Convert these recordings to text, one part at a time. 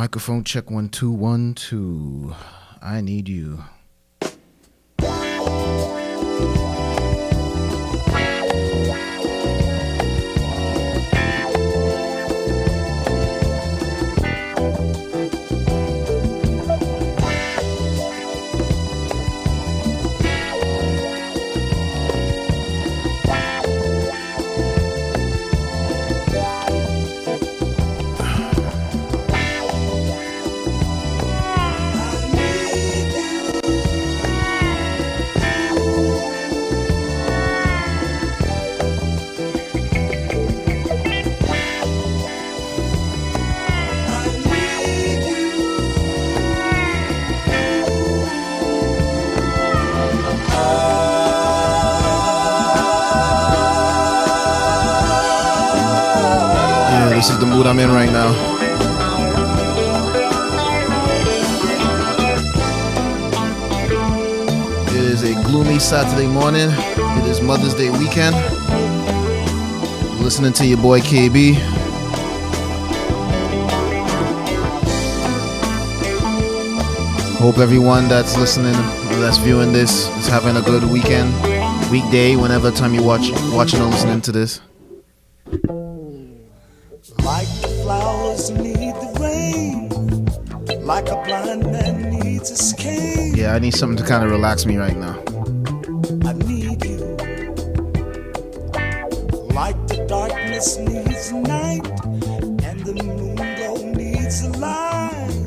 Microphone check 1 2 1 2. I need you. This is the mood I'm in right now. It is a gloomy Saturday morning. It is Mother's Day weekend. Listening to your boy KB. Hope everyone that's listening or that's viewing this is having a good weekend, weekday, whenever time you watching or listening to this. Like the flowers need the rain, like a blind man needs a cane. Yeah, I need something to kind of relax me right now. I need you. Like the darkness needs night, and the moon glow needs a light.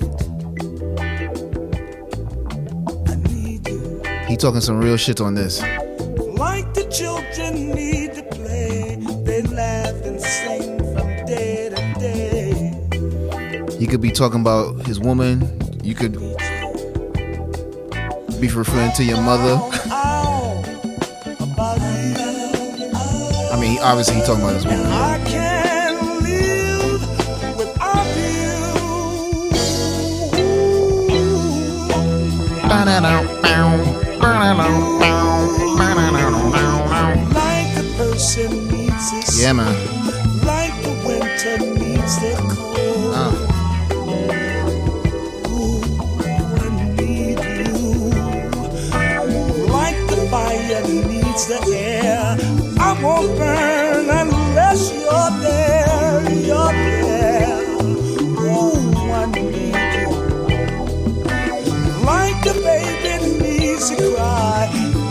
I need you. He talking some real shit on this. Like the children need to play, they laugh and sing from day to day. He could be talking about his woman. You could be referring to your mother. I mean, obviously he's talking about his woman. I can't live without like the person needs his yeah, man. like the winter needs the cold. I need you. Like the fire needs the air. I won't burn unless you're there. You're there. Ooh, I need you. Like the baby needs to cry.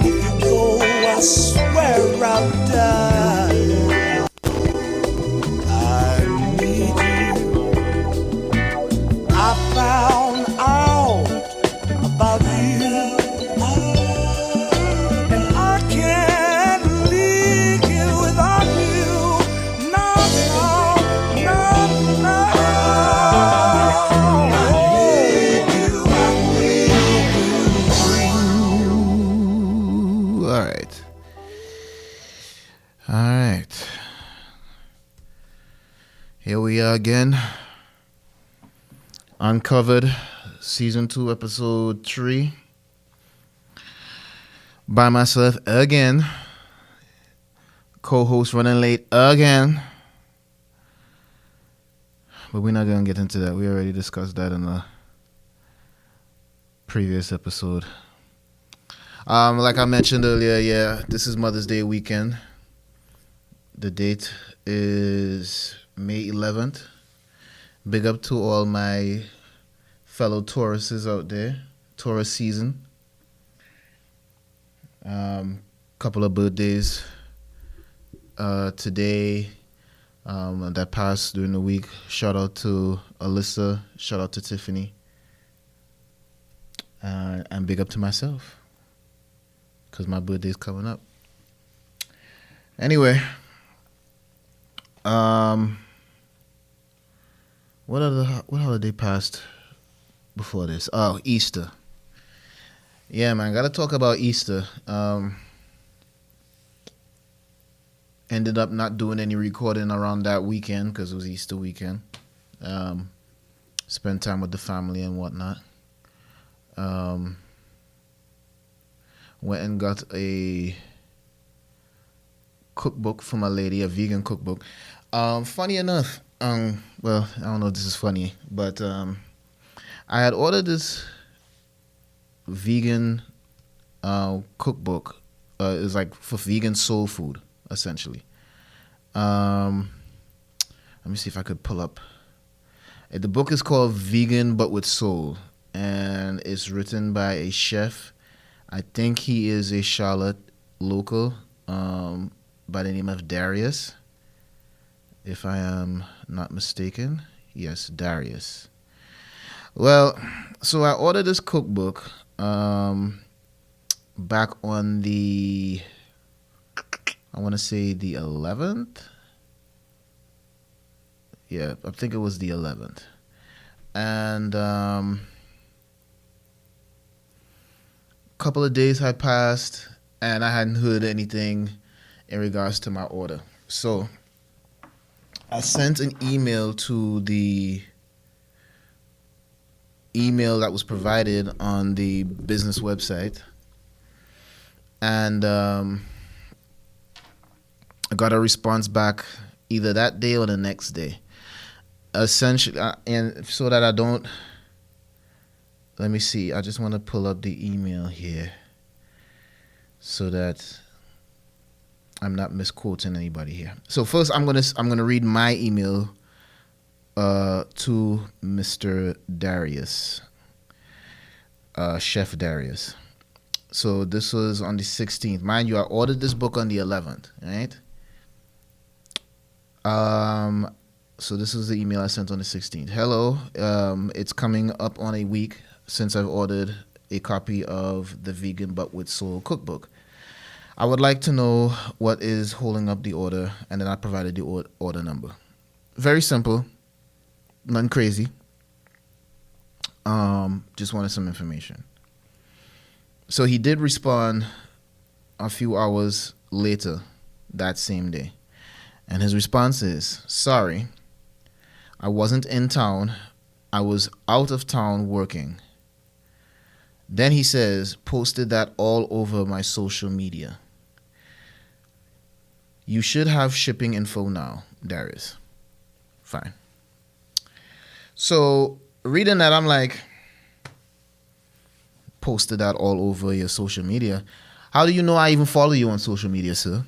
If you go, I swear I'll die. I need you. I found out about you, and I can't live here without you. No, no, no, no. I need you. All right. All right. Here we are again. Uncovered, season 2, episode 3. By myself again. Co-host running late again. But we're not going to get into that. We already discussed that in the previous episode. Like I mentioned earlier, yeah, this is Mother's Day weekend. The date is May 11th. Big up to all my fellow Tauruses out there. Taurus season. Couple of birthdays today that passed during the week. Shout out to Alyssa. Shout out to Tiffany. And big up to myself, because my birthday's coming up. Anyway, what holiday passed before this? Oh, Easter. Yeah, man, gotta talk about Easter. Ended up not doing any recording around that weekend because it was Easter weekend. Spent time with the family and whatnot. Went and got a cookbook from a lady, a vegan cookbook. Funny enough, well, I don't know if this is funny, but I had ordered this vegan cookbook. It's like for vegan soul food, essentially. Let me see if I could pull up. The book is called Vegan But With Soul, and it's written by a chef. I think he is a Charlotte local, by the name of Darius, if I am not mistaken. Yes, Darius. Well, so I ordered this cookbook back on the, I want to say the 11th. Yeah, I think it was the 11th. And a couple of days had passed, and I hadn't heard anything in regards to my order. So I sent an email to the email that was provided on the business website, and I got a response back either that day or the next day. Essentially, and so that I don't, let me see, I just want to pull up the email here so that I'm not misquoting anybody here. So first I'm gonna read my email to Mr. Darius, Chef Darius. So this was on the 16th. Mind you, I ordered this book on the 11th, right? So this is the email I sent on the 16th. Hello, it's coming up on a week since I've ordered a copy of the Vegan But With Soul cookbook. I would like to know what is holding up the order, and then I provided the order number. Very simple, nothing crazy. Just wanted some information. So he did respond a few hours later that same day. And his response is, sorry, I wasn't in town. I was out of town working. Then he says, posted that all over my social media. You should have shipping info now, Darius. Fine. So reading that, I'm like, posted that all over your social media. How do you know I even follow you on social media, sir?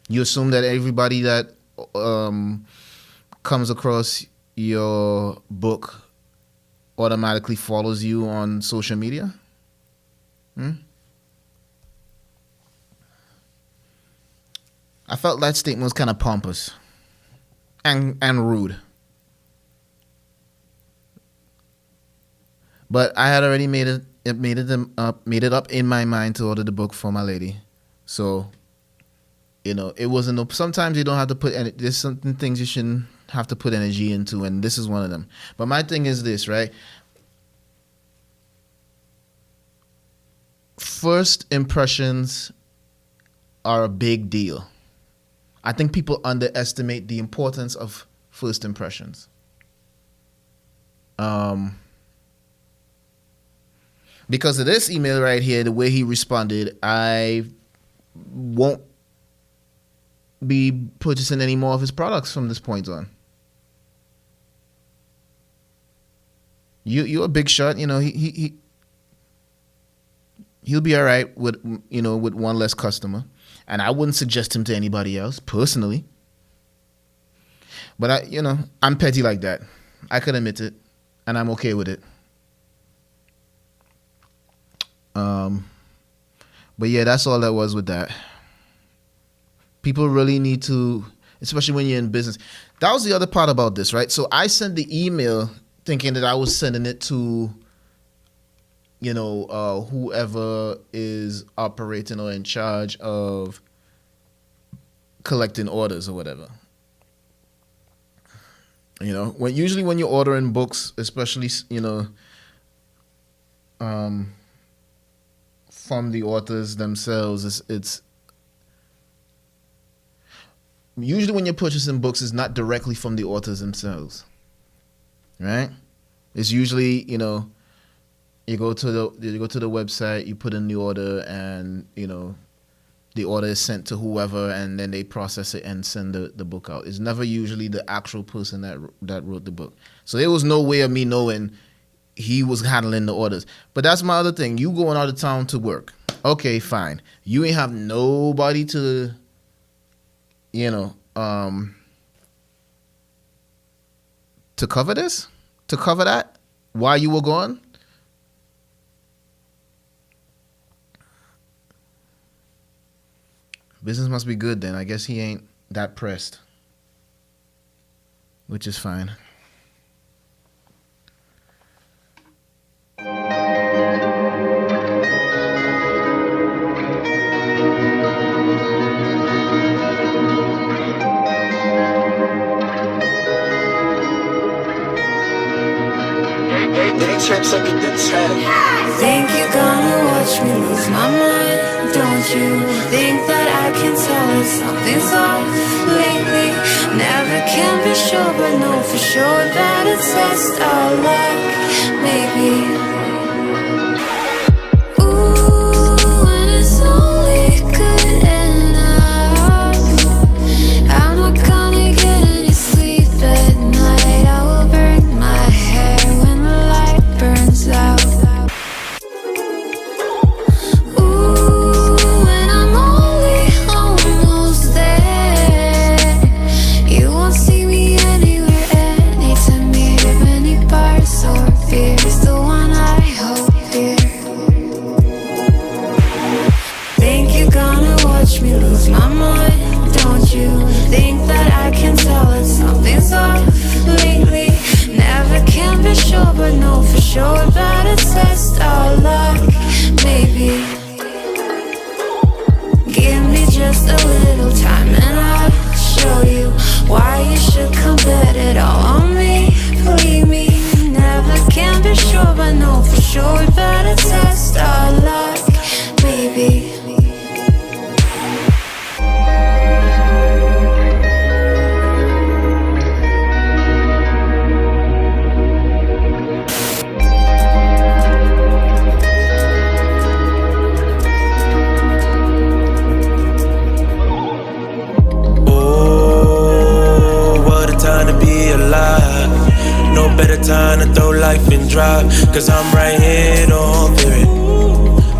You assume that everybody that comes across your book automatically follows you on social media? I felt that statement was kind of pompous and rude. But I had already made it up in my mind to order the book for my lady. So, you know, it wasn't. Sometimes you don't have to put. There's certain things you shouldn't have to put energy into, and this is one of them. But my thing is this, right? First impressions are a big deal. I think people underestimate the importance of first impressions. Because of this email right here, the way he responded, I won't be purchasing any more of his products from this point on. You're a big shot, you know. He'll be all right with one less customer, and I wouldn't suggest him to anybody else personally. But I'm petty like that. I could admit it, and I'm okay with it. But yeah, that's all that was with that. People really need to, especially when you're in business. That was the other part about this, right? So I sent the email thinking that I was sending it to, whoever is operating or in charge of collecting orders or whatever. Usually when you're ordering books, especially, from the authors themselves, it's usually when you're purchasing books, it's not directly from the authors themselves, right? It's usually, you go to the website, you put in the order, and the order is sent to whoever, and then they process it and send the book out. It's never usually the actual person that wrote the book. So there was no way of me knowing he was handling the orders. But that's my other thing. You going out of town to work. Okay, fine. You ain't have nobody to, you know, to cover this, to cover that while you were gone. Business must be good then. I guess he ain't that pressed, which is fine. Think you're gonna watch me lose my mind? Don't you think that I can tell that something's off lately? Never can be sure, but know for sure that it's test our luck, maybe. Ooh, and it's only good enough. I'm not gonna get any sleep at night. I will burn my hair when the light burns out. Ooh, and I'm only almost there. You won't see me anywhere, anytime near any bars or beers. The one I hope dear. Think you're gonna watch me lose my mind? Don't you think that I can tell that something's off lately? Never can be sure, but know for sure that it's test our luck, maybe. Give me just a little time and I'll show you why you should come bet it all on me. Believe me, never can be sure, but know for sure that it's test our luck, maybe. Oh, what a time to be alive. No better time to throw life and drive. Cause I'm right here, don't fear it.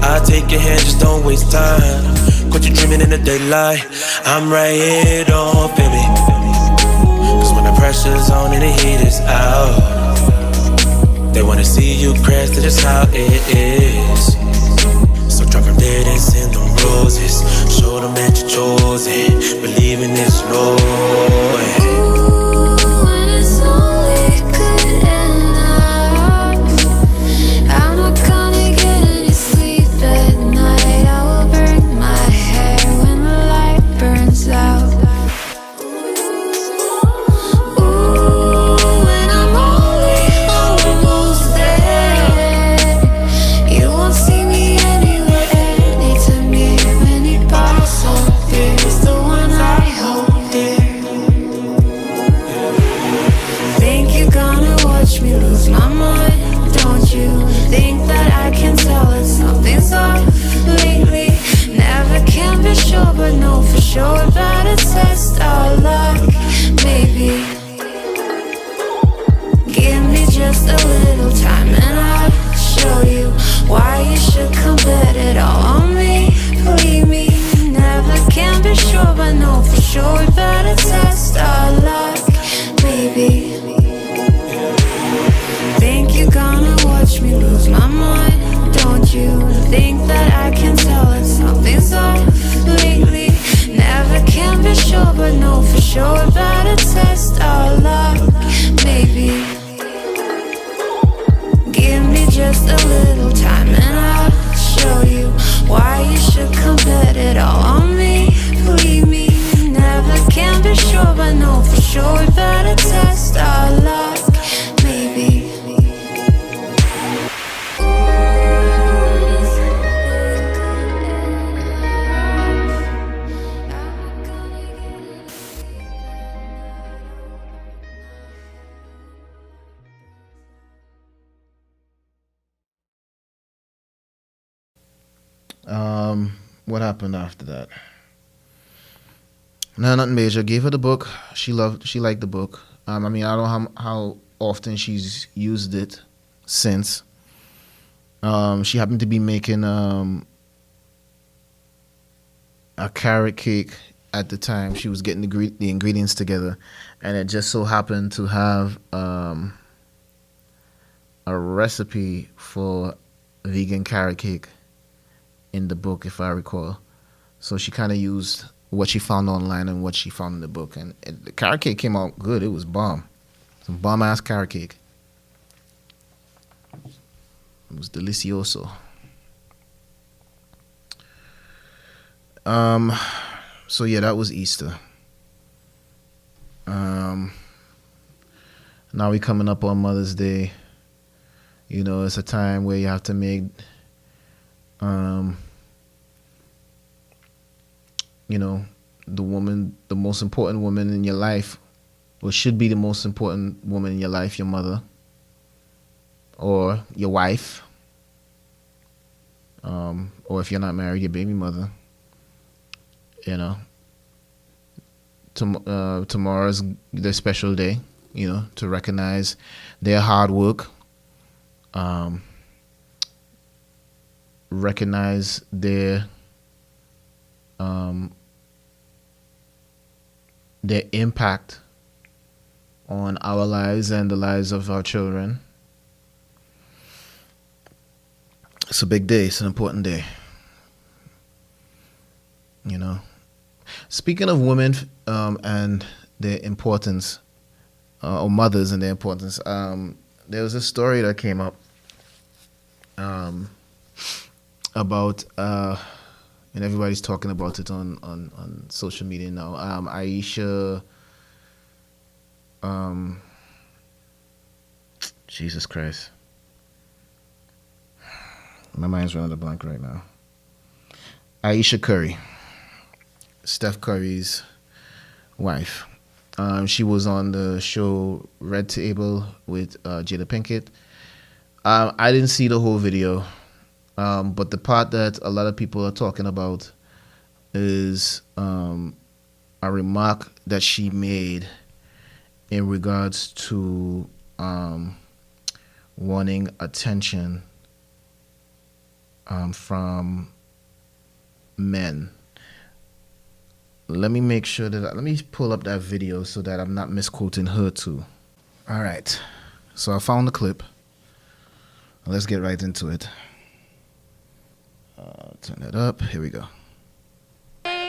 I'll take your hand, just don't waste time. Quit you dreaming in the daylight. I'm right here, don't fear me. Cause when the pressure's on and the heat is out, they wanna see you crash, that is how it is. So drop them dead and send them roses. Show them that you're chosen. Believe in this Lord. Ooh, and it's only good enough. I'm not gonna get any sleep at night. I will burn my hair when the light burns out. Ooh, and I'm only almost there. You won't see me anywhere, anytime near any bars or beers. The one I hope dear. Think you're gonna watch me lose my mind? Don't you think that I can tell that something's off lately? Never can be sure, but know for sure that it's test our luck, maybe. Give me just a little time and I'll show you why you should come bet it all on me. Believe me, never can be sure, but know for sure that it's test our luck, maybe. Think you're gonna watch me lose my mind? Don't you think that I can tell that something's off lately? Never can be sure, but know for sure that it's test our luck, maybe. Give me just a little time and I'll show you why you should come bet it all on me. Believe me, never can be sure, but know for sure that it's test our luck, maybe. What happened after that? No, nothing major. Gave her the book. She liked the book. I mean, I don't know how often she's used it since. She happened to be making a carrot cake at the time. She was getting the ingredients together, and it just so happened to have a recipe for vegan carrot cake in the book, if I recall. So she kind of used what she found online and what she found in the book, and the carrot cake came out good. It was bomb. Some bomb ass carrot cake. It was delicioso. So yeah, that was Easter. Now we coming up on Mother's Day. You know, it's a time where you have to make, you know, the most important woman in your life, or should be the most important woman in your life, your mother, or your wife, or if you're not married, your baby mother. You know, tomorrow's the special day, you know, to recognize their hard work, recognize their impact on our lives and the lives of our children. It's a big day. It's an important day. You know. Speaking of women and their importance, or mothers and their importance, there was a story that came up about, and everybody's talking about it on social media now. Ayesha, Jesus Christ, my mind's running a blank right now. Ayesha Curry, Steph Curry's wife. She was on the show Red Table with Jada Pinkett. I didn't see the whole video, but the part that a lot of people are talking about is a remark that she made in regards to wanting attention from men. Let me make sure let me pull up that video so that I'm not misquoting her too. All right, so I found the clip. Let's get right into it. Turn it up. Here we go.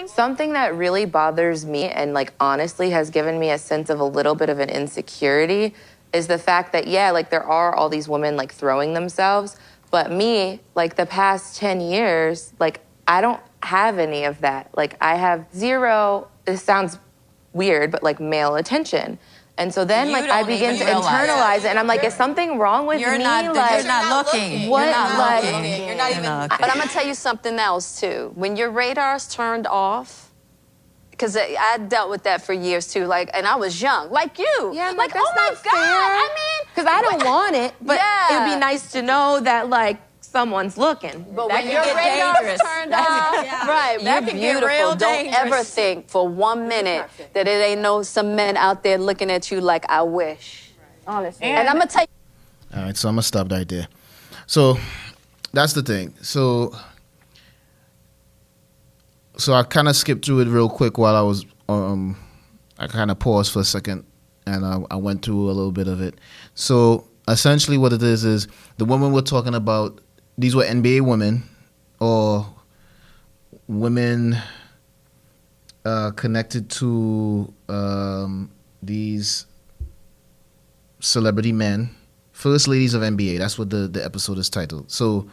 Something that really bothers me and like honestly has given me a sense of a little bit of an insecurity is the fact that, yeah, like there are all these women like throwing themselves, but me, like the past 10 years, like I don't have any of that. Like I have zero, this sounds weird, but like male attention. And so then like I begin to internalize it and I'm like, is something wrong with me? You're not looking. What? You're not Like, looking. You're not even. But I'm gonna tell you something else too. When your radar's turned off, because I dealt with that for years too. Like, and I was young, like you. Yeah, like that's oh my not God. fair. I mean, because I don't want it, but Yeah. it'd be nice to know that like someone's looking. But That when can your get radar's dangerous. turned off, right? You're That can get beautiful. real. Don't Dangerous. ever think for 1 minute that it ain't some men out there looking at you like I wish. Honestly. And I'm gonna tell you. All right, so I'm gonna stop right there. So that's the thing. So I kind of skipped through it real quick while I was I kind of paused for a second and I went through a little bit of it. So essentially what it is the women we're talking about, these were NBA women or women connected to these celebrity men, first ladies of NBA. That's what the episode is titled. So,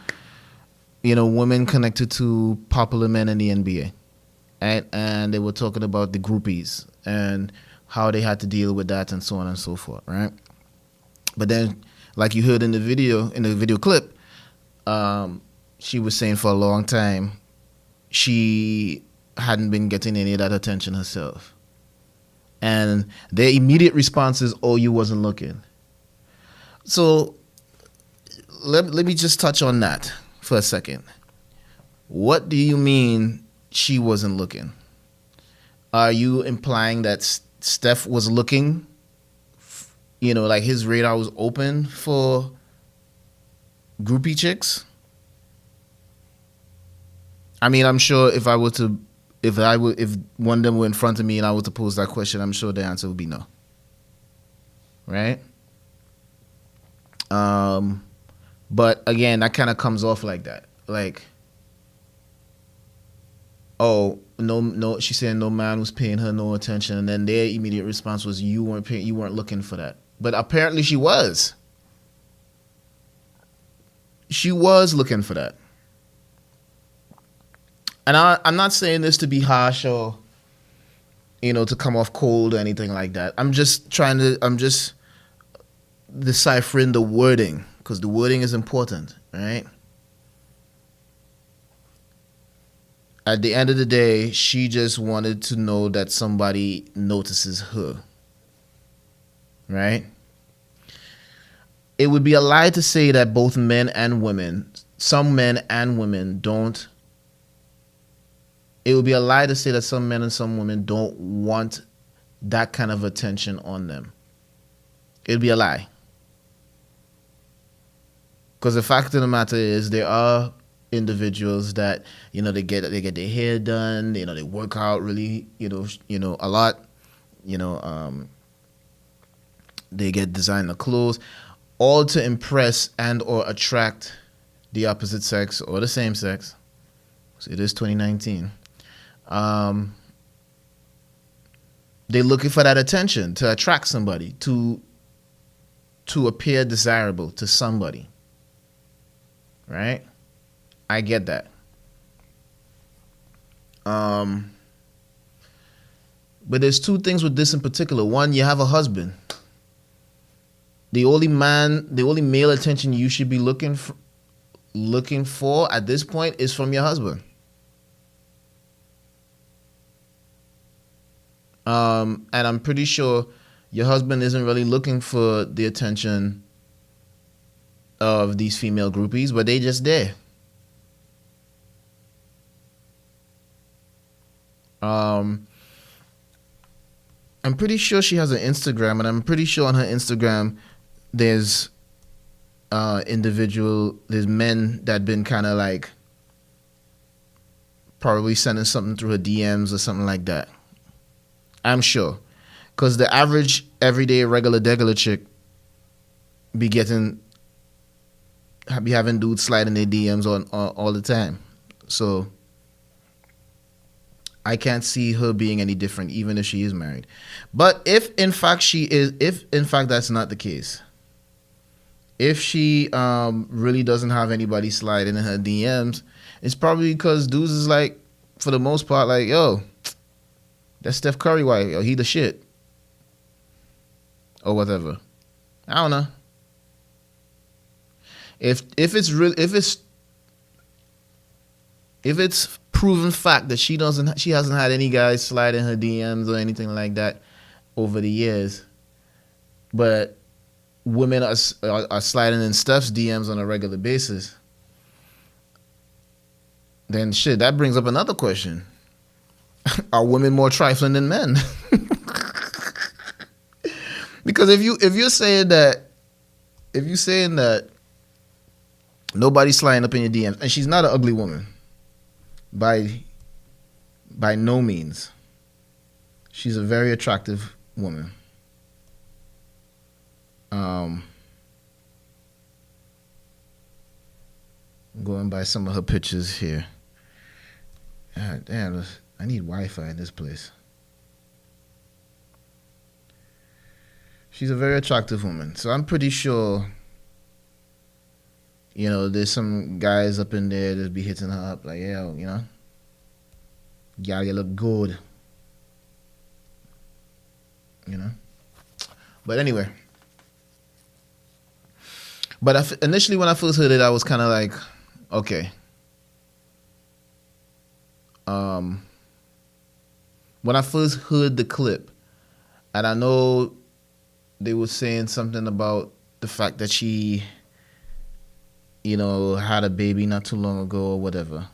you know, women connected to popular men in the NBA. And they were talking about the groupies and how they had to deal with that and so on and so forth, right? But then, like you heard in the video clip, she was saying for a long time she hadn't been getting any of that attention herself. And their immediate response is, oh, you wasn't looking. So let me just touch on that for a second. What do you mean she wasn't looking? Are you implying that Steph was looking? You know, like his radar was open for groupie chicks. I mean, I'm sure if one of them were in front of me and I were to pose that question, I'm sure the answer would be no. Right? But again, that kind of comes off like that. Like, oh, no, she's saying no man was paying her no attention, and then their immediate response was you weren't looking for that. But apparently she was. She was looking for that. And I'm not saying this to be harsh or, to come off cold or anything like that. I'm just deciphering the wording, because the wording is important, right? At the end of the day, she just wanted to know that somebody notices her, right? It would be a lie to say that both men and women, some men and women don't. It would be a lie to say that some men and some women don't want that kind of attention on them. It would be a lie. Because the fact of the matter is, there are individuals that they get their hair done, they work out really a lot, they get designer clothes, all to impress and or attract the opposite sex or the same sex. So it is 2019. They're looking for that attention to attract somebody, to appear desirable to somebody, right? I get that. But there's two things with this in particular. One, you have a husband. The only male attention you should be looking for at this point is from your husband. And I'm pretty sure your husband isn't really looking for the attention of these female groupies, but they just there. I'm pretty sure she has an Instagram, and I'm pretty sure on her Instagram there's men that been kind of like probably sending something through her DMs or something like that. I'm sure, because the average everyday regular degular chick be having dudes sliding their DMs on all the time. So I can't see her being any different, even if she is married. But if in fact that's not the case, if she really doesn't have anybody sliding in her DMs, it's probably because dudes is like, for the most part, like, yo, that's Steph Curry wife, yo, he the shit, or whatever. I don't know. If it's proven fact that she hasn't had any guys slide in her DMs or anything like that over the years, but women are sliding in Steph's DMs on a regular basis, then shit, that brings up another question. Are women more trifling than men? Because if you're saying that nobody's sliding up in your DMs, and she's not an ugly woman, by no means. She's a very attractive woman. Going by some of her pictures here. God damn, I need Wi-Fi in this place. She's a very attractive woman. So I'm pretty sure, there's some guys up in there that be hitting her up like, yo, y'all, you look good. But anyway. But initially when I first heard it, I was kind of like, okay. When I first heard the clip, and I know they were saying something about the fact that she, had a baby not too long ago or whatever.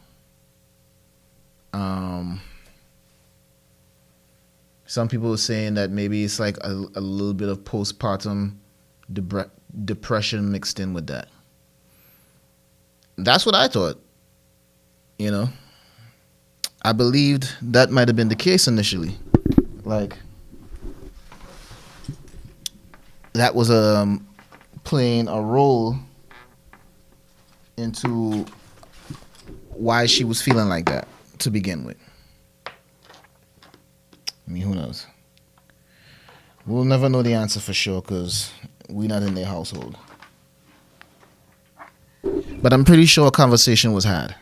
Some people were saying that maybe it's like a little bit of postpartum depression mixed in with that. That's what I thought. You know, I believed that might have been the case initially. Like, that was playing a role into why she was feeling like that to begin with. I mean, who knows? We'll never know the answer for sure because we're not in their household. But I'm pretty sure a conversation was had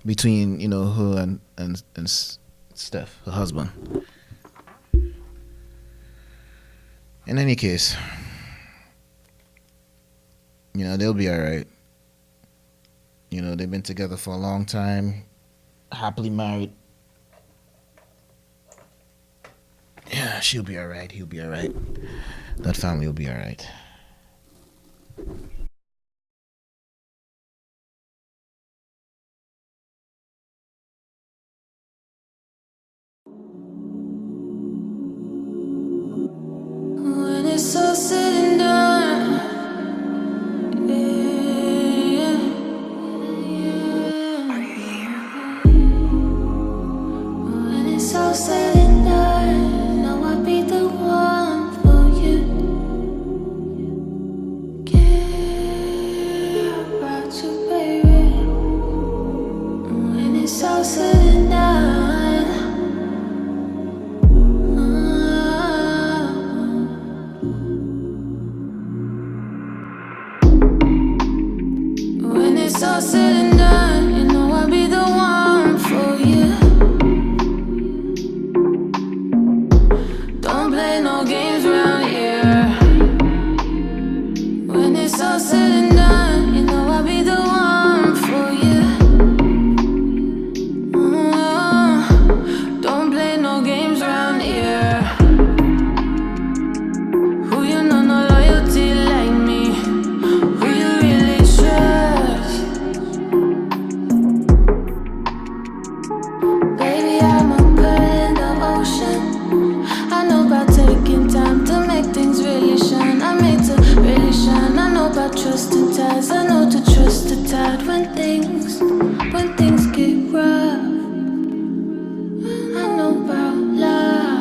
between, her and Steph, her husband. In any case, they'll be all right. They've been together for a long time, happily married. Yeah, she'll be all right. He'll be all right. That family will be all right. When it's all said and done, yeah. Are you here? When it's all said and done, know I'll be the one for you. Care about you, baby. When it's all said and done. When it's all said and done, I'll be the one for you. Don't play no games around here. When it's all said and done, I'll be the one for you. Don't play no games around here. Who you know no loyalty like me? Who you really trust? Baby, I'm a pearl in the ocean. I know about taking time to make things really shine. I'm made to really shine. I know about trust and ties. I know to trust the tide when things get rough. I know about love.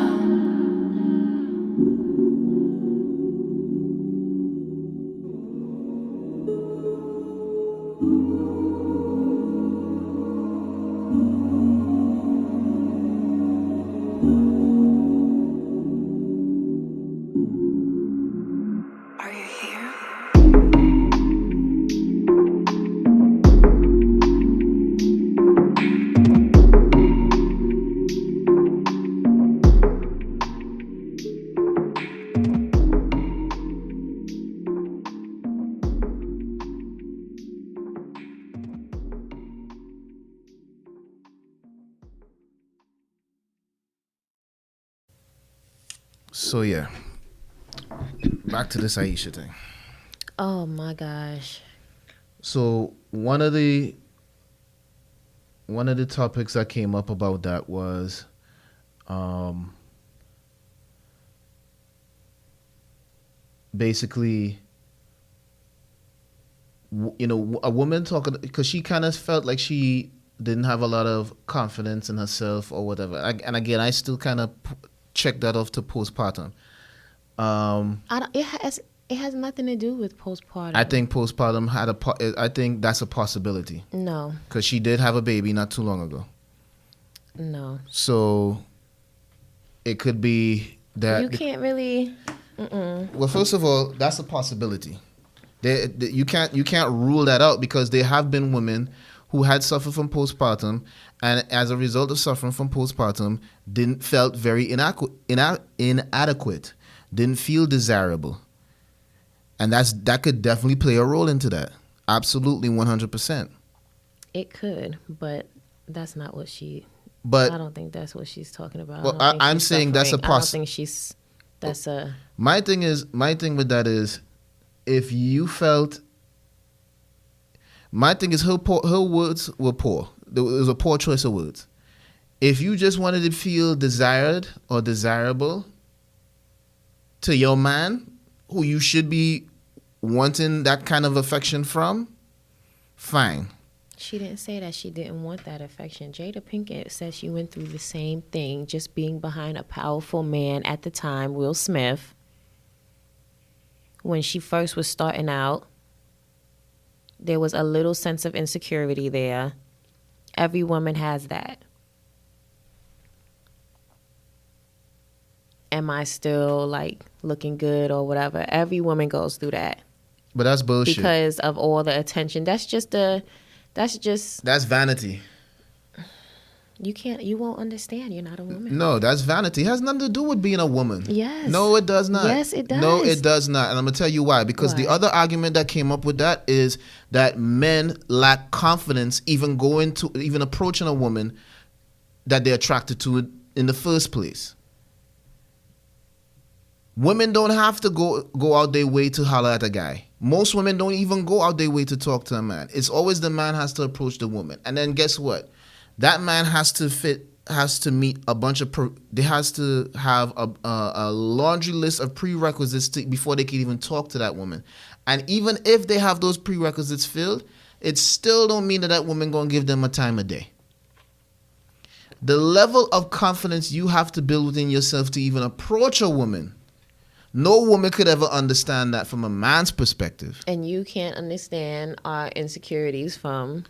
Are you here? So yeah, back to this Ayesha thing. Oh my gosh. So one of the topics that came up about that was basically a woman talking, because she kind of felt like she didn't have a lot of confidence in herself or whatever. And again, I still kind of check that off to postpartum. It has nothing to do with postpartum. I think postpartum I think that's a possibility. No. Because she did have a baby not too long ago. No. So it could be that You can't really. Well, first of all, that's a possibility. You can't rule that out, because there have been women who had suffered from postpartum, and as a result of suffering from postpartum, felt very inadequate, didn't feel desirable, and that could definitely play a role into that. Absolutely, 100%. It could, but that's not what she. But I don't think that's what she's talking about. Well, I'm saying that's a I don't think she's. That's a. My thing with that is, if you felt. My thing is her words were poor. It was a poor choice of words. If you just wanted to feel desired or desirable to your man, who you should be wanting that kind of affection from, fine. She didn't say that she didn't want that affection. Jada Pinkett said she went through the same thing, just being behind a powerful man at the time, Will Smith. When she first was starting out, there was a little sense of insecurity there. Every woman has that. Am I still like looking good or whatever? Every woman goes through that. But that's bullshit. Because of all the attention. That's vanity. You won't understand. You're not a woman. No, that's vanity. It has nothing to do with being a woman. Yes. No, it does not. Yes, it does. No, it does not. And I'm going to tell you why. Because the other argument that came up with that is that men lack confidence even approaching a woman that they're attracted to in the first place. Women don't have to go out their way to holler at a guy. Most women don't even go out their way to talk to a man. It's always the man has to approach the woman. And then guess what? That man has to meet a bunch of, they has to have a laundry list of prerequisites before they can even talk to that woman. And even if they have those prerequisites filled, it still don't mean that woman gonna give them a time of day. The level of confidence you have to build within yourself to even approach a woman, no woman could ever understand that from a man's perspective. And you can't understand our insecurities from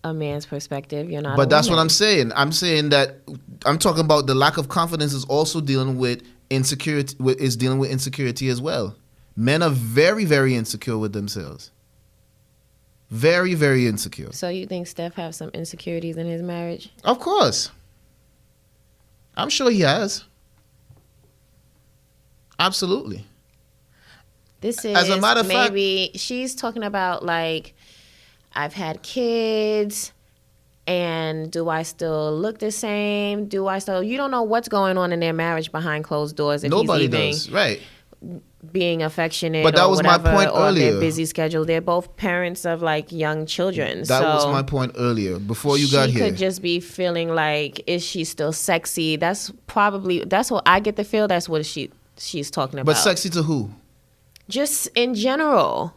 a man's perspective. You're not. But that's woman. what I'm saying. I'm saying that I'm talking about the lack of confidence is also dealing with insecurity. Is dealing with insecurity as well. Men are very, very insecure with themselves. Very, very insecure. So you think Steph have some insecurities in his marriage? Of course. I'm sure he has. Absolutely. This is, as a matter of maybe she's talking about like, I've had kids, and do I still look the same? You don't know what's going on in their marriage behind closed doors. If nobody he's even does, right? Being affectionate, but that or was whatever, my point or earlier. Their busy schedule. They're both parents of like young children. That was my point earlier. Before you got here, she could just be feeling like, is she still sexy? That's what I get the feel. That's what she's talking about. But sexy to who? Just in general.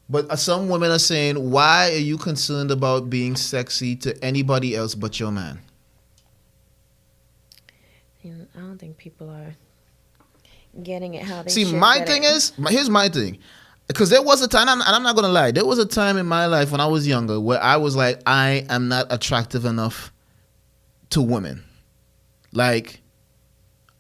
But some women are saying, why are you concerned about being sexy to anybody else but your man? I don't think people are getting it how they see. should My get thing it. is, here's my thing. Because there was a time, and I'm not going to lie, there was a time in my life when I was younger where I was like, I am not attractive enough to women. Like,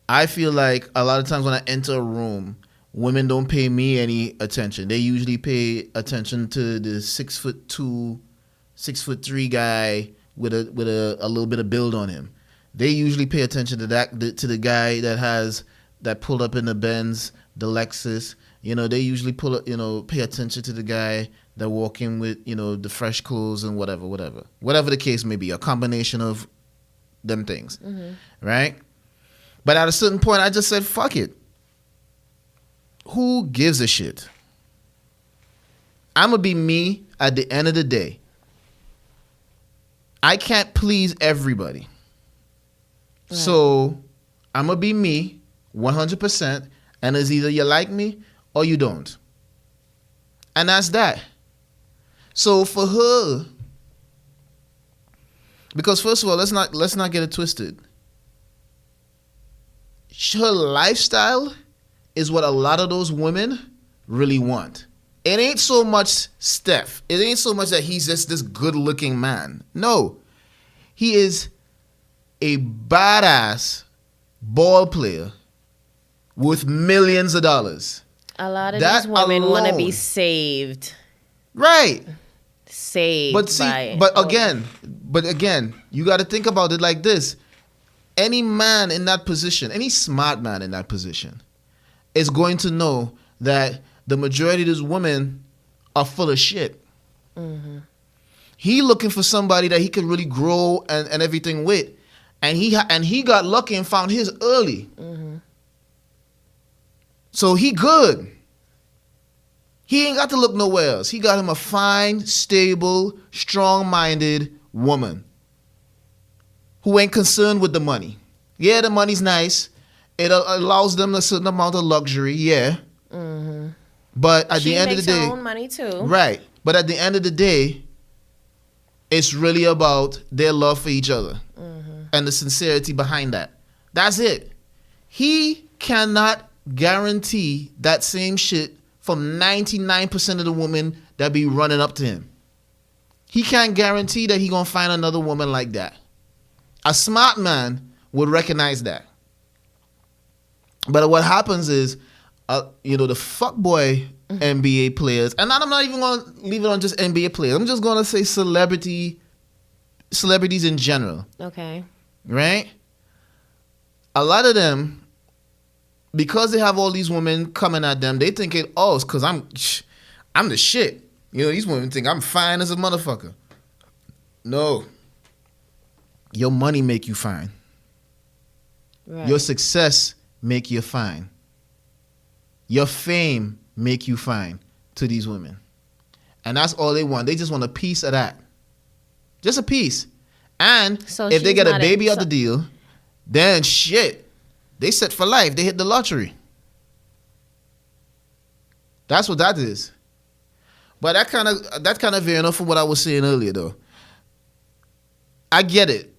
I feel like a lot of times when I enter a room, women don't pay me any attention. They usually pay attention to the 6'2", 6'3" guy with a little bit of build on him. They usually pay attention to the guy that pulled up in the Benz, the Lexus. You know, they usually pay attention to the guy that walk in with, the fresh clothes and whatever the case may be, a combination of them things, right? But at a certain point, I just said, fuck it. Who gives a shit? I'm going to be me at the end of the day. I can't please everybody. Right. So I'm going to be me 100%. And it's either you like me or you don't. And that's that. So for her, because first of all, let's not get it twisted. Her lifestyle is what a lot of those women really want. It ain't so much Steph. It ain't so much that he's just this good-looking man. No. He is a badass ball player with millions of dollars. A lot of these women want to be saved. Right. Saved. But again, you got to think about it like this. Any man in that position, any smart man in that position, is going to know that the majority of these women are full of shit. Mm-hmm. He looking for somebody that he can really grow and everything with. And he got lucky and found his early. Mm-hmm. So he good. He ain't got to look nowhere else. He got him a fine, stable, strong-minded woman who ain't concerned with the money. Yeah, the money's nice. It allows them a certain amount of luxury, yeah. But at She the end of the makes day, her own money too. right? But at the end of the day, it's really about their love for each other and the sincerity behind that. That's it. He cannot guarantee that same shit from 99% of the women that be running up to him. He can't guarantee that he gonna find another woman like that. A smart man would recognize that. But what happens is, the fuckboy NBA players, and I'm not even gonna leave it on just NBA players. I'm just gonna say celebrities in general. Okay. Right? A lot of them, because they have all these women coming at them, they thinking, oh, it's because I'm the shit. These women think I'm fine as a motherfucker. No. Your money make you fine. Right. Your success make you fine. Your fame make you fine to these women. And that's all they want. They just want a piece of that. Just a piece. And So if they she's get a not baby out the deal, then shit, they set for life. They hit the lottery. That's what that is. But that kind of veering off from what I was saying earlier, though. I get it.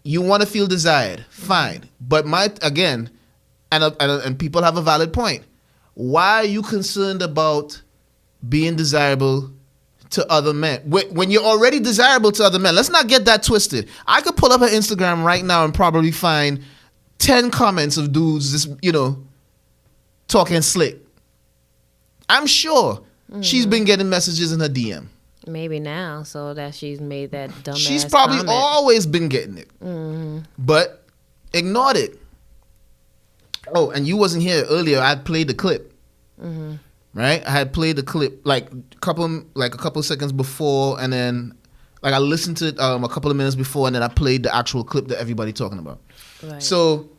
You want to feel desired, fine. But and people have a valid point. Why are you concerned about being desirable to other men when you're already desirable to other men? Let's not get that twisted. I could pull up her Instagram right now and probably find 10 comments of dudes just talking slick. I'm sure she's been getting messages in her DM. Maybe now, so that she's made that dumbass She's probably comment. always been getting it, but ignored it. Oh, and you wasn't here earlier. I played the clip, right? I had played the clip like a couple seconds before, and then I listened to it a couple of minutes before, and then I played the actual clip that everybody talking about. Right. So,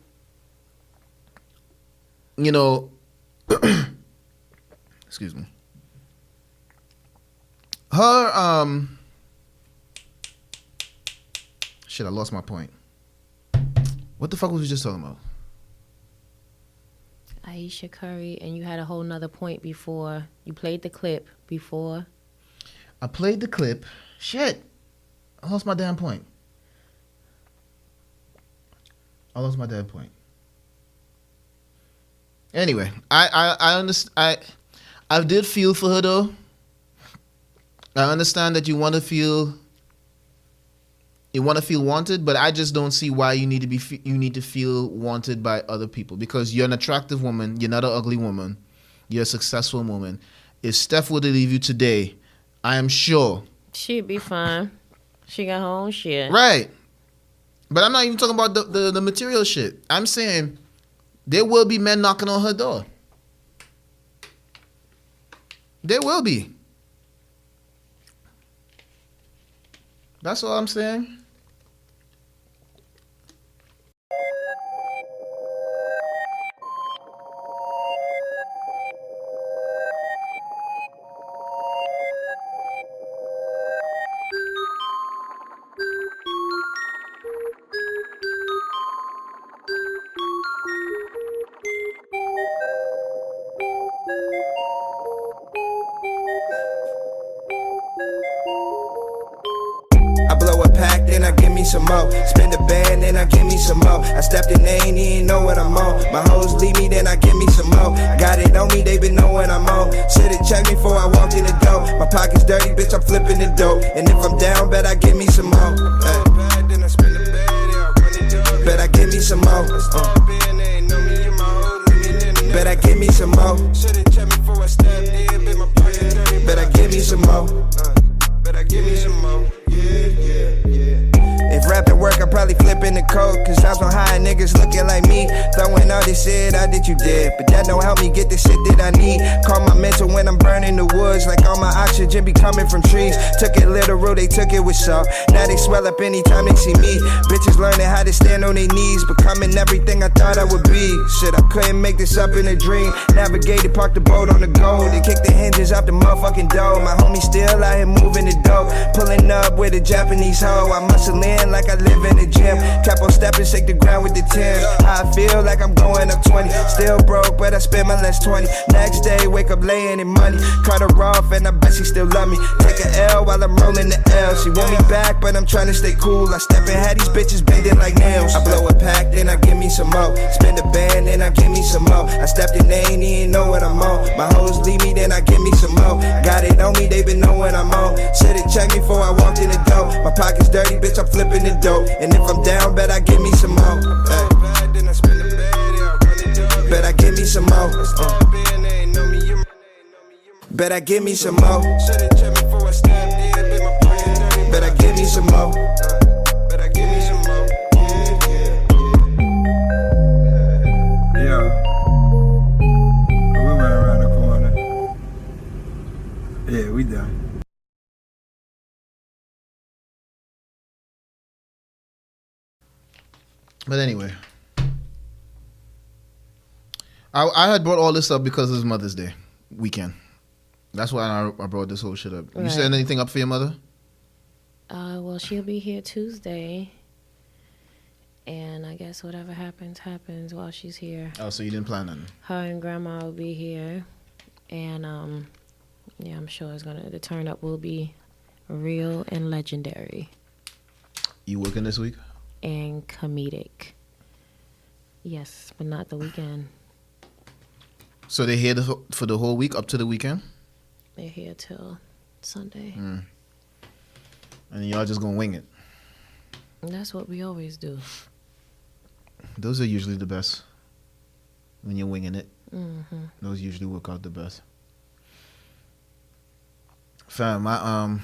excuse me. Her shit, I lost my point. What the fuck was we just talking about? Ayesha Curry, and you had a whole nother point before. You played the clip before. I played the clip. Shit. I lost my damn point. Anyway, I understand. I did feel for her though. I understand that you want to feel wanted, but I just don't see why you need to feel wanted by other people, because you're an attractive woman. You're not an ugly woman. You're a successful woman. If Steph were to leave you today, I am sure She'd be fine. She got her own shit. right. But I'm not even talking about the material shit. I'm saying there will be men knocking on her door. There will be. That's all I'm saying. I blow a pack, then I give me some more. Spend a band, then I give me some more. I stepped in, they ain't even know what I'm on. My hoes leave me, then I give me some more. Got it on me, they been knowing I'm on. Should've checked me before I walked in the door. My pocket's dirty, bitch, I'm flipping the dope. And if I'm down, bet I give me some more. Bet I give me some more. Bet I give me some more. Bet I give me some more. Bet I give me some more. If rapping work, I probably flip in the code. Cause I was on high niggas looking like me. Throwing all this shit out that you did. But that don't help me get the shit that I need. Call my mental when I'm burning the woods. Like all my oxygen be coming from trees. Took it literal, they took it with salt. Now they swell up anytime they see me. Bitches learning how to stand on their knees. Becoming everything I thought I would be. Shit, I couldn't make this up in a dream. Navigated, parked the boat on the gold. They kicked the hinges off the motherfucking door. My homie still out here moving the dope. Pulling up with a Japanese hoe. I muscle in like I live in a gym. gym. Kept on stepping, shake the ground with the 10. I feel like I'm going up 20. Still broke, but I spent my last 20. Next day, wake up laying in money. Cut her off, and I bet she still love me. Take a L while I'm rolling the L. She want me back, but I'm trying to stay cool. I step and had these bitches bending like nails. I blow a pack, then I give me some more. Spend a band, then I give me some more. I stepped in, they ain't even know what I'm on. My hoes leave me, then I give me some more. Got it on me, they been know what I'm on. Should've checked me before I walked in the door. My pocket's dirty, bitch, I'm flipping the dope. And if I'm down, bet I give me some more. Hey. Bet I give me some more. Bet I give me some more. Bet I give me some more. Bet I give me some more. Yeah. We went around the corner. Yeah, we done. But anyway, I had brought all this up because it was Mother's Day weekend. That's why I brought this whole shit up. You setting anything up for your mother? Well, she'll be here Tuesday. And I guess whatever happens, happens while she's here. Oh, so you didn't plan on it? Her and Grandma will be here. And, yeah, I'm sure the turn up will be real and legendary. You working this week? And comedic. Yes, but not the weekend. So they're here for the whole week up to the weekend? They're here till Sunday. And y'all just gonna wing it? And that's what we always do. Those are usually the best. When you're winging it. Mm-hmm. Those usually work out the best. Fam, my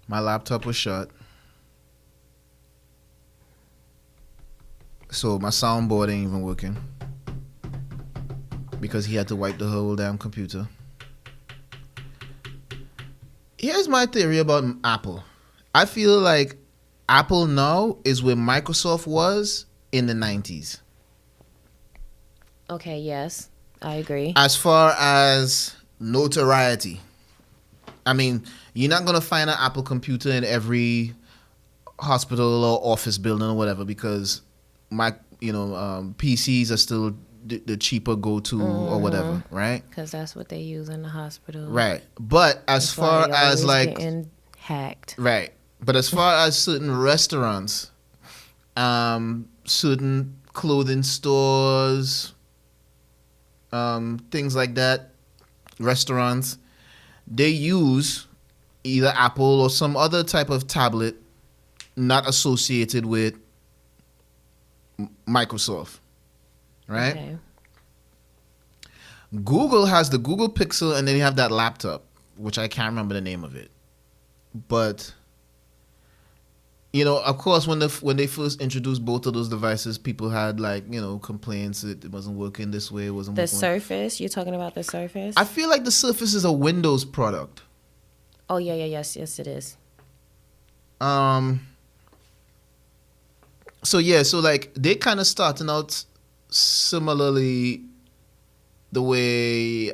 laptop was shut. So my soundboard ain't even working. Because he had to wipe the whole damn computer. Here's my theory about Apple. I feel like Apple now is where Microsoft was in the 90s. Okay, yes, I agree. As far as notoriety. I mean, you're not going to find an Apple computer in every hospital or office building or whatever because PCs are still the cheaper go-to or whatever, right? Because that's what they use in the hospital. Right. But as far as like... getting hacked. Right. But as far as certain restaurants, certain clothing stores, things like that, restaurants, they use either Apple or some other type of tablet not associated with Microsoft. Right? Okay. Google has the Google Pixel and then you have that laptop, which I can't remember the name of it. But, of course, when they first introduced both of those devices, people had complaints that it wasn't working this way. It wasn't working. Surface? You're talking about the Surface? I feel like the Surface is a Windows product. Oh, yes, it is. So they kind of starting out similarly the way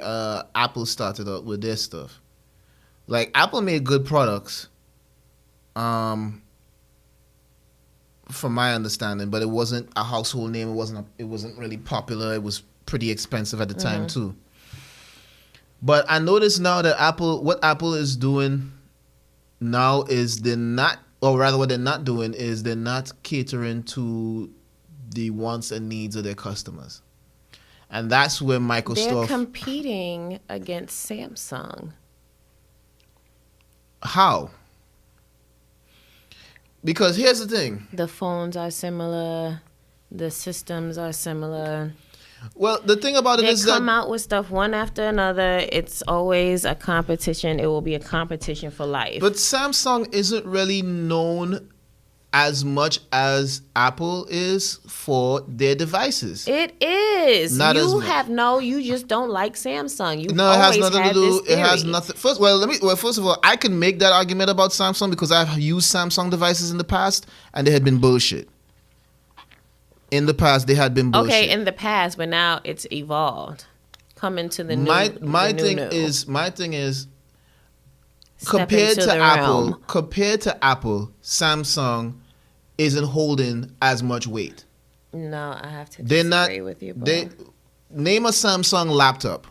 Apple started out with their stuff. Like Apple made good products, from my understanding, but it wasn't a household name. It wasn't really popular. It was pretty expensive at the time too. But I notice now that what Apple is doing now is what they're not doing is they're not catering to the wants and needs of their customers. And that's where Microsoft... They're competing against Samsung. How? Because here's the thing. The phones are similar. The systems are similar. Well, the thing about it is they come out with stuff one after another. It's always a competition. It will be a competition for life. But Samsung isn't really known as much as Apple is for their devices. It is. Not as much. You just don't like Samsung. It has nothing to do. It has nothing. First of all, I can make that argument about Samsung because I've used Samsung devices in the past and they had been bullshit. In the past, they had been bullshit. Okay, in the past, but now it's evolved. Coming to the new. My thing is compared to Apple, Samsung isn't holding as much weight. No, I have to They're disagree not. with you. Bro. They name a Samsung laptop.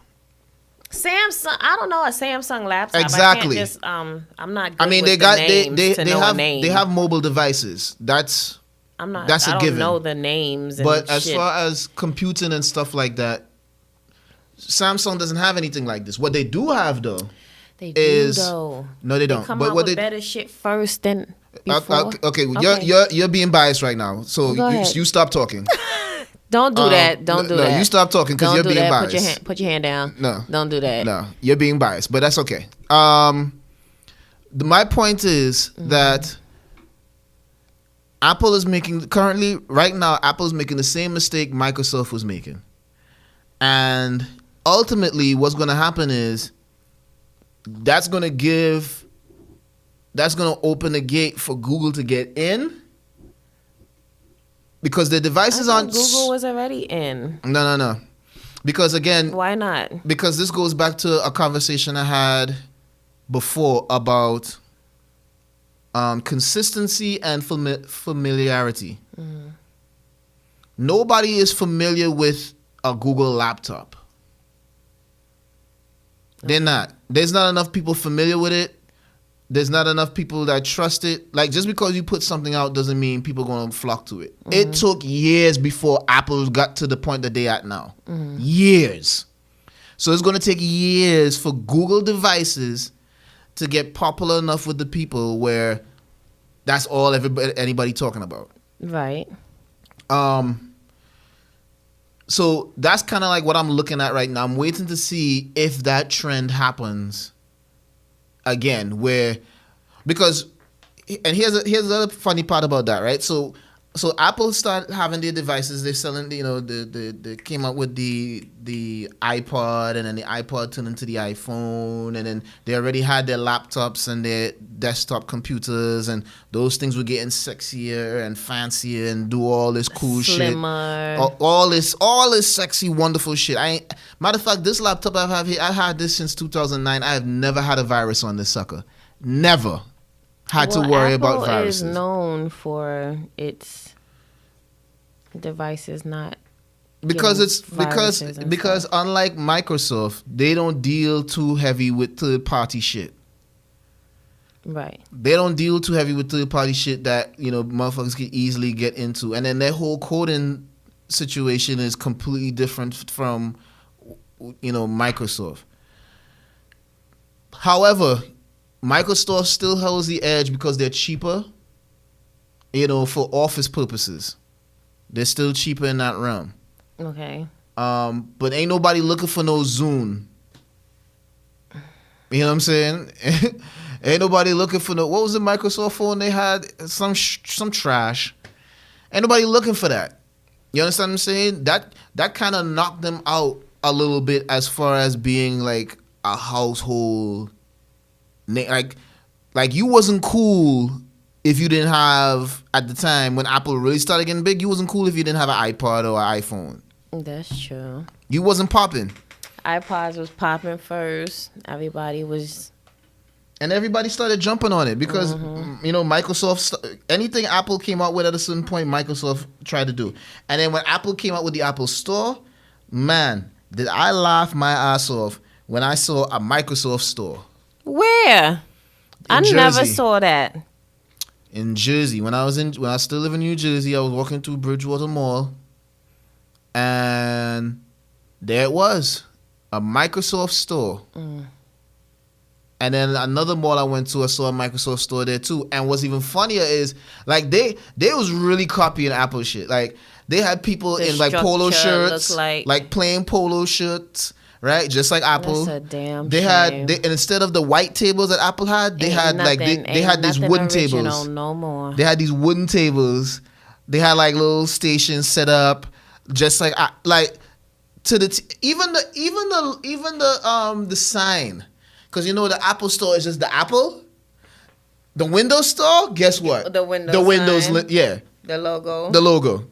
Samsung. I don't know a Samsung laptop. Exactly. I can't just, I'm not. Good I mean, with they the got names they to know have a name. they have mobile devices. That's I'm not. that's a I don't given. know the names. And But as shit. far as computing and stuff like that, Samsung doesn't have anything like this. What they do have though, they do is though. no, they don't. Come But out what with they better shit first than before. okay, you're being biased right now. So Go ahead. you stop talking. Don't do that. Don't do that. No, you stop talking because Don't you're do being that. biased. Put your hand down. No. Don't do that. No, you're being biased, but that's okay. My point is that Apple is making currently right now. Apple is making the same mistake Microsoft was making, and ultimately, what's going to happen is that's going to open the gate for Google to get in. Because the devices aren't. Google was already in. No. Because again. Why not? Because this goes back to a conversation I had before about consistency and familiarity. Nobody is familiar with a Google laptop. They're not. There's not enough people familiar with it. There's not enough people that trust it. Like, just because you put something out doesn't mean people are going to flock to it. It took years before Apple got to the point that they're at now. Years. So it's going to take years for Google devices to get popular enough with the people where that's all anybody talking about. Right. So that's kind of like what I'm looking at right now. I'm waiting to see if that trend happens again, because here's another funny part about that, right? So Apple started having their devices. They're selling, they came out with the iPod, and then the iPod turned into the iPhone, and then they already had their laptops and their desktop computers, and those things were getting sexier and fancier and do all this cool Slimmer. shit. All this sexy, wonderful shit. Matter of fact, this laptop I have here, I had this since 2009. I have never had a virus on this sucker. Never had to worry about viruses. Apple is known for its devices not because stuff. unlike Microsoft, they don't deal too heavy with third party shit. Right. They don't deal too heavy with third party shit that motherfuckers can easily get into, and then their whole coding situation is completely different from Microsoft. However, Microsoft still holds the edge because they're cheaper, for office purposes. They're still cheaper in that realm. Okay. But ain't nobody looking for no Zune. You know what I'm saying? Ain't nobody looking for no. What was the Microsoft phone they had? Some trash. Ain't nobody looking for that. You understand what I'm saying? That kind of knocked them out a little bit as far as being like a household. Like you wasn't cool if you didn't have, at the time when Apple really started getting big, you wasn't cool if you didn't have an iPod or an iPhone. That's true. You wasn't popping. iPods was popping first. Everybody started jumping on it because Microsoft, anything Apple came out with at a certain point, Microsoft tried to do. And then when Apple came out with the Apple Store, man, did I laugh my ass off when I saw a Microsoft store. Where? I never saw that. In Jersey, when I still live in New Jersey, I was walking through Bridgewater Mall, and there it was, a Microsoft store. And then another mall I went to, I saw a Microsoft store there too. And what's even funnier is, like, they was really copying Apple shit. Like, they had people in like polo shirts, like plain polo shirts. Right, just like Apple. That's a damn they shame. had and instead of the white tables that Apple had, they had they had these wooden tables. No more. They had these wooden tables. They had like little stations set up, just like to the even the sign, because the Apple Store is just the Apple. The Windows Store, guess what? The Windows. The Windows, yeah. The logo. The logo.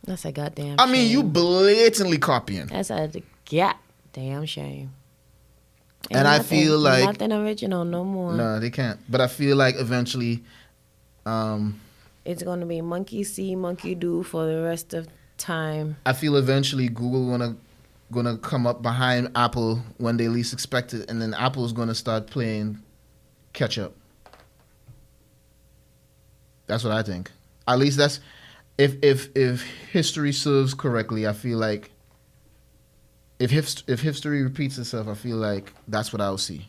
That's a goddamn shame. I mean, you blatantly copying. That's a goddamn shame. And I feel like nothing original no more. No, they can't. But I feel like eventually It's going to be monkey see, monkey do for the rest of time. I feel eventually Google gonna come up behind Apple when they least expect it, and then Apple's gonna start playing catch up. That's what I think. At least that's if history serves correctly. I feel like if history repeats itself, I feel like that's what I'll see.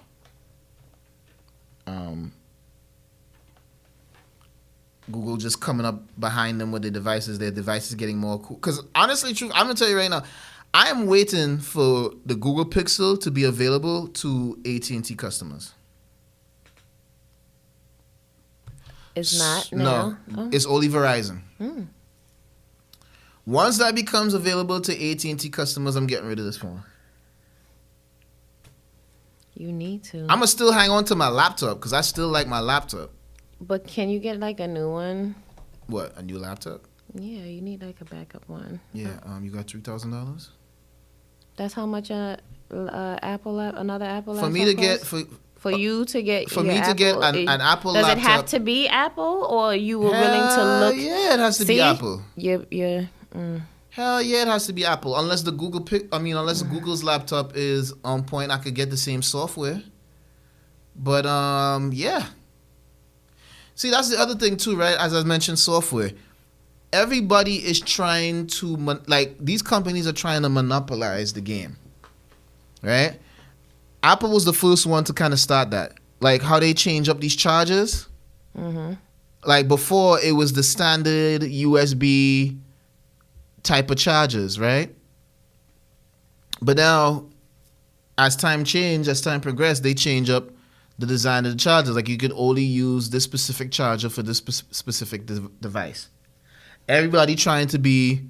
Google just coming up behind them with their devices getting more cool. Because honestly, truth, I'm gonna tell you right now, I am waiting for the Google Pixel to be available to AT&T customers. It's not now? No, it's only Verizon. Once that becomes available to AT&T customers, I'm getting rid of this phone. You need to. I'm gonna still hang on to my laptop because I still like my laptop. But can you get like a new one? What, a new laptop? Yeah, you need like a backup one. Yeah, you got $3,000. That's how much another Apple laptop For me to get for you to get for your me to Apple, get an Apple does laptop. Does it have to be Apple, or you were willing to look? Yeah, it has to be Apple. Hell yeah, it has to be Apple. Unless the unless Google's laptop is on point, I could get the same software. But yeah. See, that's the other thing too, right? As I mentioned, software. Everybody is trying to these companies are trying to monopolize the game, right? Apple was the first one to kind of start that. Like how they change up these chargers. Mm-hmm. Like before, it was the standard USB type of chargers, right? But now, as time progressed, they change up the design of the chargers. Like you could only use this specific charger for this specific device. Everybody trying to be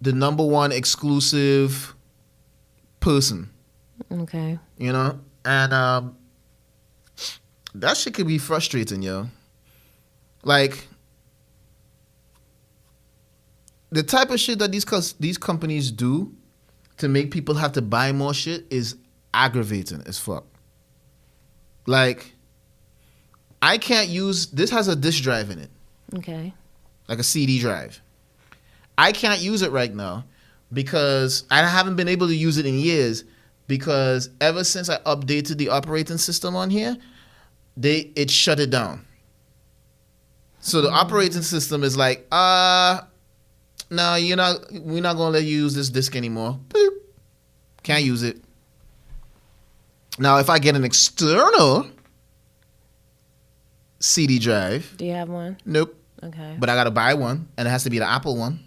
the number one exclusive person. Okay. You know? And that shit could be frustrating, yo. Like, the type of shit that these companies do to make people have to buy more shit is aggravating as fuck. Like, I can't use... This has a disk drive in it. Okay. Like a CD drive. I can't use it right now because I haven't been able to use it in years because ever since I updated the operating system on here, it shut it down. So the operating system is like, no, we're not gonna let you use this disk anymore. Boop. Can't use it. Now, if I get an external CD drive. Do you have one? Nope. Okay. But I gotta buy one, and it has to be the Apple one.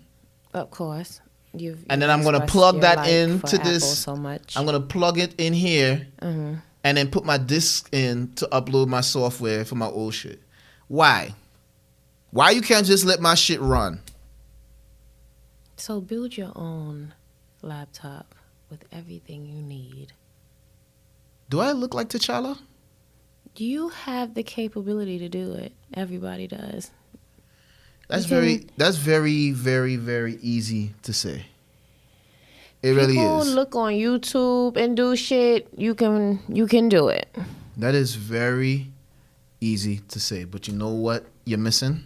Of course. And then I'm gonna plug that into this. So much. I'm gonna plug it in here, and then put my disc in to upload my software for my old shit. Why? Why you can't just let my shit run? So build your own laptop with everything you need. Do I look like T'Challa? You have the capability to do it. Everybody does. That's very, very, very easy to say. It really People is. look on YouTube and do shit. You can do it. That is very easy to say. But you know what you're missing?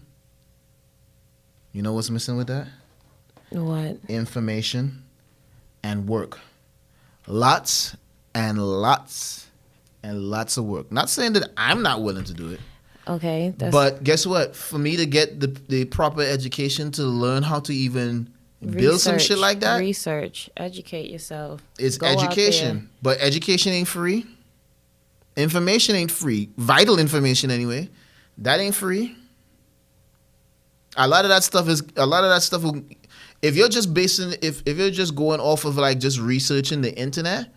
You know what's missing with that? What? Information and work. Lots and lots and lots of work. Not saying that I'm not willing to do it. Okay. But guess what? For me to get the proper education to learn how to even build some shit like that. Research. Educate yourself. It's education. But education ain't free. Information ain't free. Vital information anyway. That ain't free. A lot of that stuff will, if you're just if you're just going off of like just researching the internet,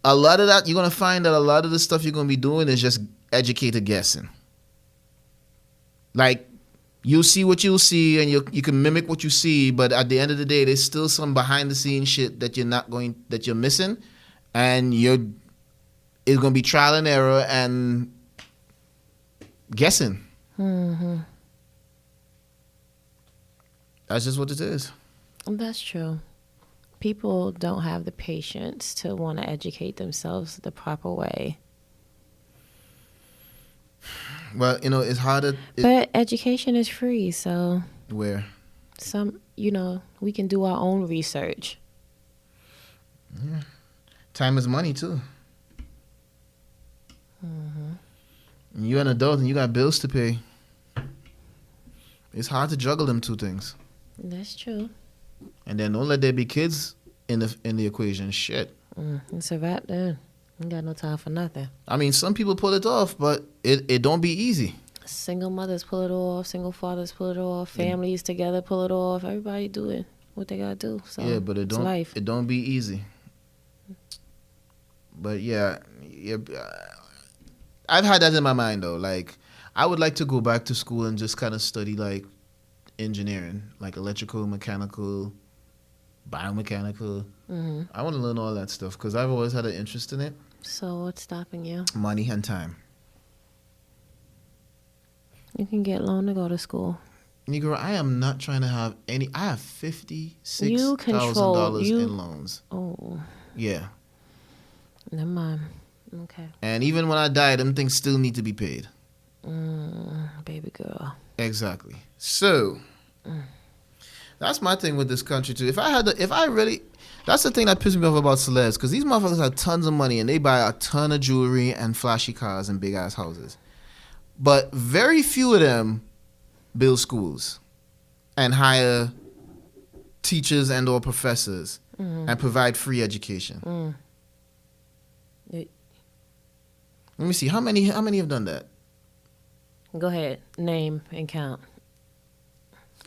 a lot of that, you're gonna find that a lot of the stuff you're gonna be doing is just educated guessing. Like, you'll see what you'll see, and you can mimic what you see, but at the end of the day, there's still some behind the scenes shit that you're missing, and it's gonna be trial and error and guessing. Mm-hmm. That's just what it is. That's true. People don't have the patience to want to educate themselves the proper way. Well, it's harder. But education is free, so Where? we can do our own research. Time is money too. You're an adult and you got bills to pay. It's hard to juggle them two things. That's true. And then don't let there be kids in the equation. Shit. It's a wrap then. Ain't got no time for nothing. I mean, some people pull it off, but it don't be easy. Single mothers pull it off. Single fathers pull it off. Families together pull it off. Everybody do it. What they gotta do. So Yeah, but it don't be easy. But yeah, I've had that in my mind though. Like, I would like to go back to school and just kind of study like engineering, like electrical, mechanical, biomechanical. I want to learn all that stuff because I've always had an interest in it. So what's stopping you? Money and time. You can get loan to go to school. Negro, I am not trying to have any. I have $56,000 in loans. Oh. Yeah. Never mind. Okay. And even when I die, them things still need to be paid. Baby girl. Exactly. So that's my thing with this country too. That's the thing that pisses me off about celebs, because these motherfuckers have tons of money and they buy a ton of jewelry and flashy cars and big ass houses. But very few of them build schools and hire teachers and or professors and provide free education. Let me see. How many have done that? Go ahead. Name and count.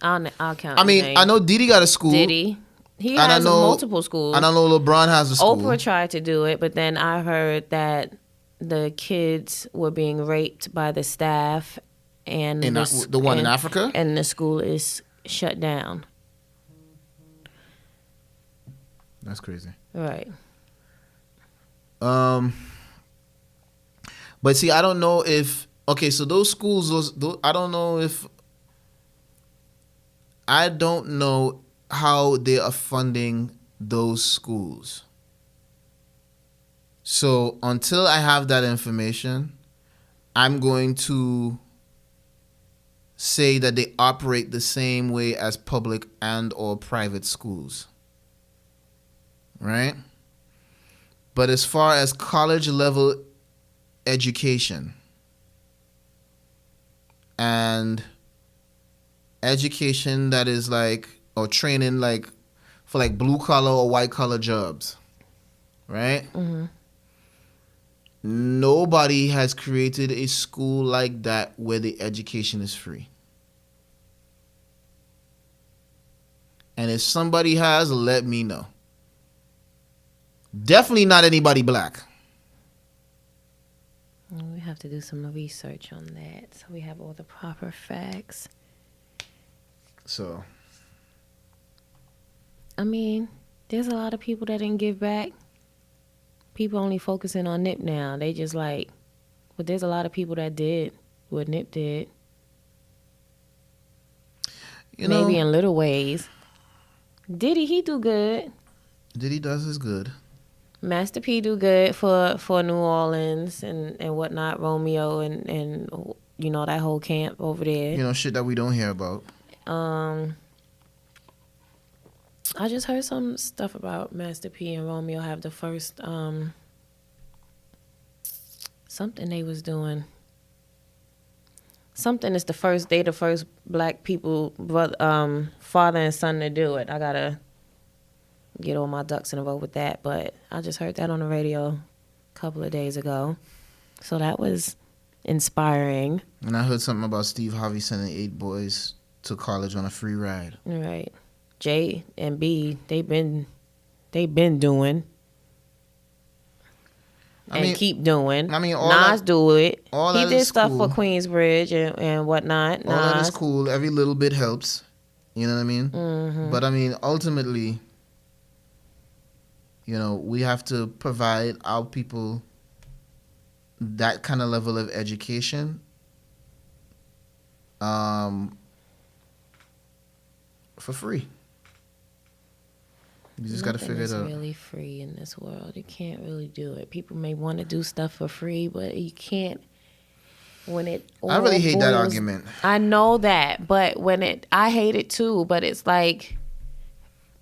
I'll count. I mean, name. I know Diddy got a school. Diddy. He has multiple schools. And I know LeBron has a school. Oprah tried to do it, but then I heard that the kids were being raped by the staff, and the one in Africa, and the school is shut down. That's crazy. Right. But see, I don't know if so those schools, I don't know how they are funding those schools. So until I have that information, I'm going to say that they operate the same way as public and or private schools. Right? But as far as college level education and education that is like, or training like for like blue collar or white collar jobs, right? Nobody has created a school like that where the education is free. And if somebody has, let me know. Definitely not anybody black. We have to do some research on that so we have all the proper facts. So, I mean, there's a lot of people that didn't give back. People only focusing on Nip now. They just like, but there's a lot of people that did what Nip did. Maybe in little ways. Diddy, he do good. Diddy does his good. Master P do good for New Orleans and whatnot, Romeo and that whole camp over there. Shit that we don't hear about. I just heard some stuff about Master P and Romeo have the first something they was doing. Something is the first black people, father and son to do it. I gotta get all my ducks in a row with that, but I just heard that on the radio a couple of days ago. So that was inspiring. And I heard something about Steve Harvey sending 8 boys to college on a free ride. Right. J and B, they been doing. Keep doing. I mean, Nas do it. He did stuff for Queensbridge and whatnot. All that is cool. Every little bit helps. You know what I mean? Mm-hmm. But I mean, ultimately, we have to provide our people that kind of level of education. For free. You just got to figure it out. Nothing is really free in this world. You can't really do it. People may want to do stuff for free, but you can't when it all I really hate that boils- argument. I know that, but I hate it too, but it's like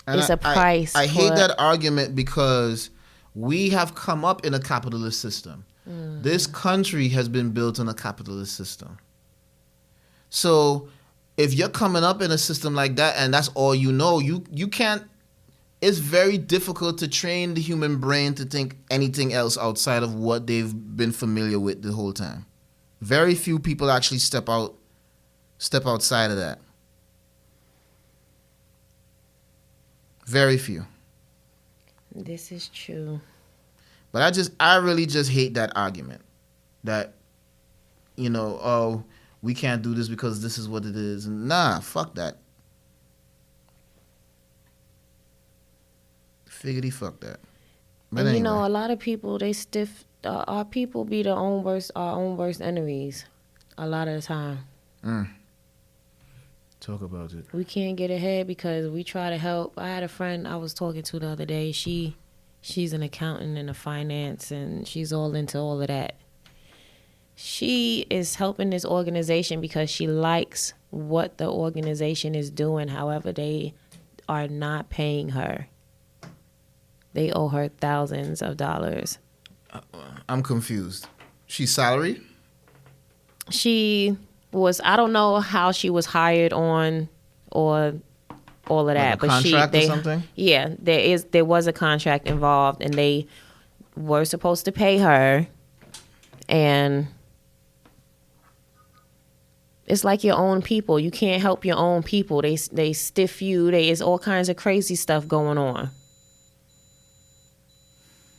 And it's a price. I hate for- that argument because we have come up in a capitalist system. This country has been built on a capitalist system. So if you're coming up in a system like that and that's all you know, you can't. It's very difficult to train the human brain to think anything else outside of what they've been familiar with the whole time. Very few people actually step outside of that. Very few. This is true. But I really just hate that argument that, oh, we can't do this because this is what it is. Nah, fuck that. Figgity fuck that. But And anyway. a lot of people, they stiff. Our people be our own worst enemies. A lot of the time. Talk about it. We can't get ahead because we try to help. I had a friend I was talking to the other day. She's an accountant in the finance, and she's all into all of that. She is helping this organization because she likes what the organization is doing. However, they are not paying her. They owe her thousands of dollars. I'm confused. She's salary? She was, I don't know how she was hired on or all of that. Like a contract or something? Yeah, there was a contract involved, and they were supposed to pay her, and it's like your own people. You can't help your own people. They stiff you. There's all kinds of crazy stuff going on.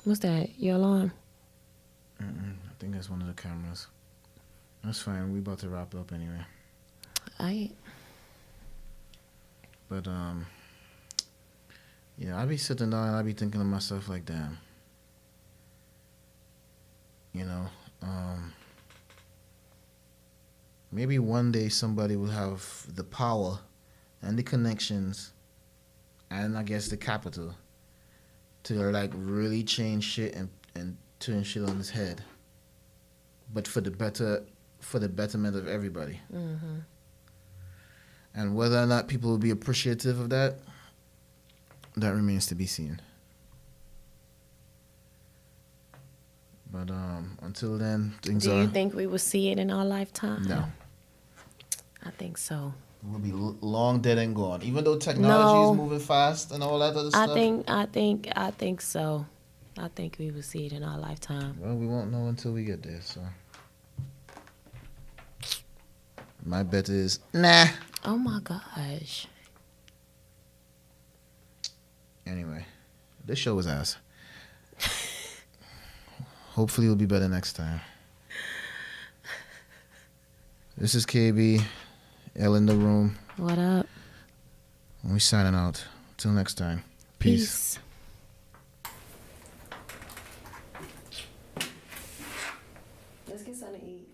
What's that? Your alarm? I think that's one of the cameras. That's fine. We about to wrap up anyway. But yeah, I be sitting down and I be thinking to myself like, damn. Maybe one day somebody will have the power and the connections and I guess the capital to like really change shit and turn shit on its head. But for the betterment of everybody. Mm-hmm. And whether or not people will be appreciative of that remains to be seen. But until then, things Do are... you think we will see it in our lifetime? No. I think so. We'll be long dead and gone. Even though technology is moving fast and all that other stuff. I think so. I think we will see it in our lifetime. Well, we won't know until we get there, so... My bet is, nah. Oh my gosh. Anyway, this show was ass. Hopefully it'll be better next time. This is KB, Elle in the room. What up? And we signing out. Till next time. Peace. Let's get something to eat.